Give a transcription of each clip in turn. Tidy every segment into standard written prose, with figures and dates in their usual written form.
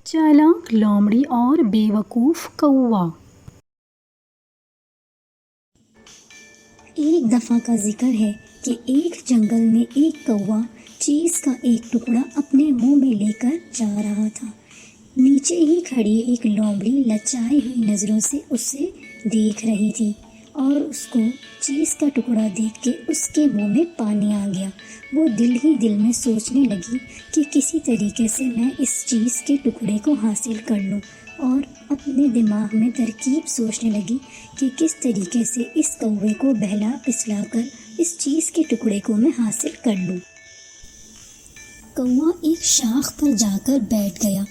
چالاک لومڑی اور بیوقوف کوا۔ ایک دفعہ کا ذکر ہے کہ ایک جنگل میں ایک کوا چیز کا ایک ٹکڑا اپنے منہ میں لے کر جا رہا تھا۔ نیچے ہی کھڑی ایک لومڑی لچائی ہوئی نظروں سے اسے دیکھ رہی تھی اور اس کو چیز کا ٹکڑا دیکھ کے اس کے منہ میں پانی آ گیا۔ وہ دل ہی دل میں سوچنے لگی کہ کسی طریقے سے میں اس چیز کے ٹکڑے کو حاصل کر لوں، اور اپنے دماغ میں ترکیب سوچنے لگی کہ کس طریقے سے اس کوے کو بہلا پسلا کر اس چیز کے ٹکڑے کو میں حاصل کر لوں۔ کوا ایک شاخ پر جا کر بیٹھ گیا۔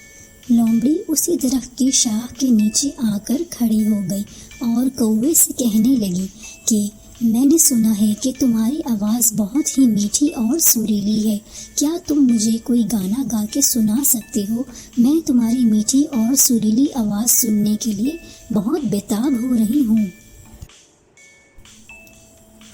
لومڑی اسی درخت کی شاخ کے نیچے آ کر کھڑی ہو گئی اور کوے سے کہنے لگی کہ میں نے سنا ہے کہ تمہاری آواز بہت ہی میٹھی اور سریلی ہے، کیا تم مجھے کوئی گانا گا کے سنا سکتے ہو؟ میں تمہاری میٹھی اور سریلی آواز سننے کے لیے بہت بےتاب ہو رہی ہوں۔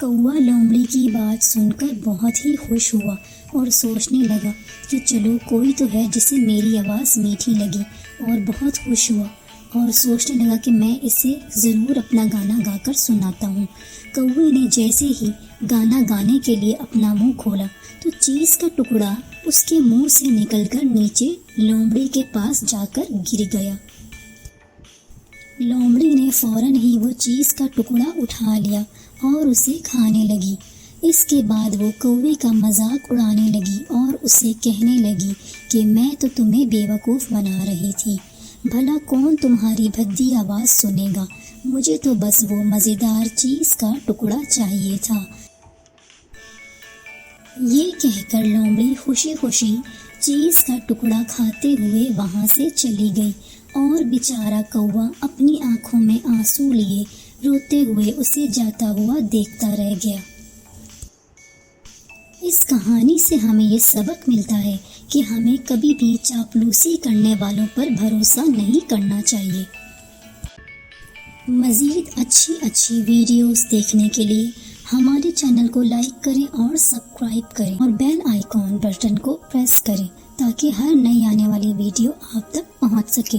کوا لومڑی کی بات سن کر بہت ہی خوش ہوا اور سوچنے لگا کہ چلو کوئی تو ہے جسے میری آواز میٹھی لگی، اور بہت خوش ہوا اور سوچنے لگا کہ میں اسے ضرور اپنا گانا گا کر سناتا ہوں۔ کوے نے جیسے ہی گانا گانے کے لیے اپنا منہ کھولا تو چیز کا ٹکڑا اس کے منہ سے نکل کر نیچے لومڑی کے پاس جا کر گر گیا۔ لومڑی نے فوراً ہی وہ چیز کا ٹکڑا اٹھا لیا اور اسے کھانے لگی۔ اس کے بعد وہ کوے کا مذاق اڑانے لگی اور اسے کہنے لگی کہ میں تو تمہیں بیوقوف بنا رہی تھی، بھلا کون تمہاری بھدی آواز سنے گا، مجھے تو بس وہ مزیدار چیز کا ٹکڑا چاہیے تھا۔ یہ کہہ کر لومڑی خوشی خوشی چیز کا ٹکڑا کھاتے ہوئے وہاں سے چلی گئی، اور بیچارہ کوا اپنی آنکھوں میں آنسو لیے روتے ہوئے اسے جاتا ہوا دیکھتا رہ گیا۔ اس کہانی سے ہمیں یہ سبق ملتا ہے کہ ہمیں کبھی بھی چاپلوسی کرنے والوں پر بھروسہ نہیں کرنا چاہیے۔ مزید اچھی ویڈیوز دیکھنے کے لیے ہمارے چینل کو لائک کریں اور سبسکرائب کریں، اور بیل آئیکن بٹن کو پریس کریں تاکہ ہر نئی آنے والی ویڈیو آپ تک پہنچ سکے۔